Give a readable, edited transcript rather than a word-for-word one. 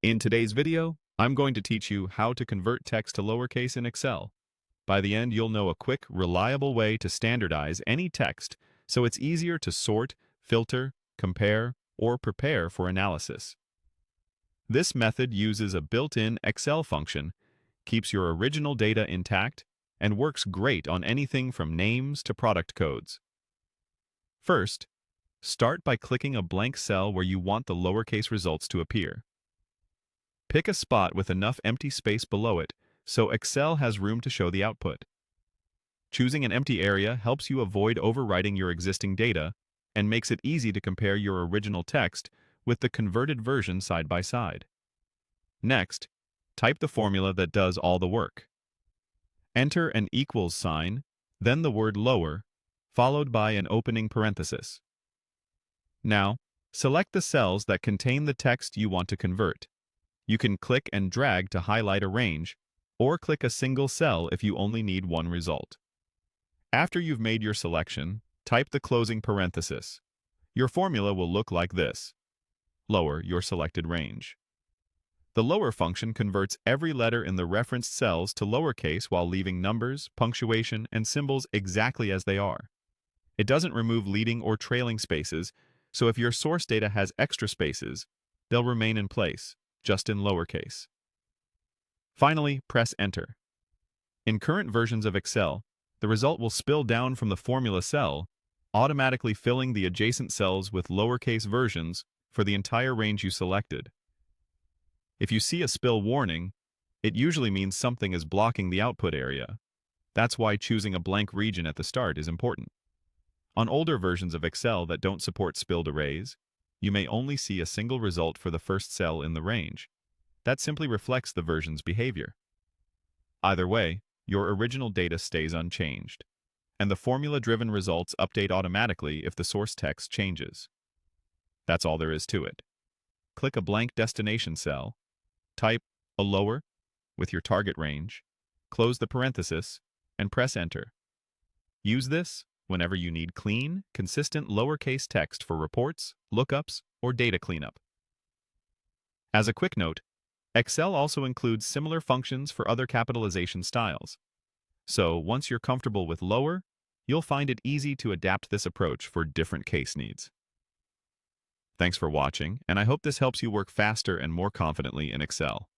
In today's video, I'm going to teach you how to convert text to lowercase in Excel. By the end, you'll know a quick, reliable way to standardize any text so it's easier to sort, filter, compare, or prepare for analysis. This method uses a built-in Excel function, keeps your original data intact, and works great on anything from names to product codes. First, start by clicking a blank cell where you want the lowercase results to appear. Pick a spot with enough empty space below it so Excel has room to show the output. Choosing an empty area helps you avoid overwriting your existing data and makes it easy to compare your original text with the converted version side by side. Next, type the formula that does all the work. Enter an equals sign, then the word lower, followed by an opening parenthesis. Now, select the cells that contain the text you want to convert. You can click and drag to highlight a range, or click a single cell if you only need one result. After you've made your selection, type the closing parenthesis. Your formula will look like this. Lower your selected range. The lower function converts every letter in the referenced cells to lowercase while leaving numbers, punctuation, and symbols exactly as they are. It doesn't remove leading or trailing spaces, so if your source data has extra spaces, they'll remain in place, just in lowercase. Finally, press Enter. In current versions of Excel, the result will spill down from the formula cell, automatically filling the adjacent cells with lowercase versions for the entire range you selected. If you see a spill warning, it usually means something is blocking the output area. That's why choosing a blank region at the start is important. On older versions of Excel that don't support spilled arrays, you may only see a single result for the first cell in the range. That simply reflects the version's behavior. Either way, your original data stays unchanged, and the formula-driven results update automatically if the source text changes. That's all there is to it. Click a blank destination cell, type a lower with your target range, close the parenthesis, and press Enter. Use this whenever you need clean, consistent lowercase text for reports, lookups, or data cleanup. As a quick note, Excel also includes similar functions for other capitalization styles. So once you're comfortable with lower, you'll find it easy to adapt this approach for different case needs. Thanks for watching, and I hope this helps you work faster and more confidently in Excel.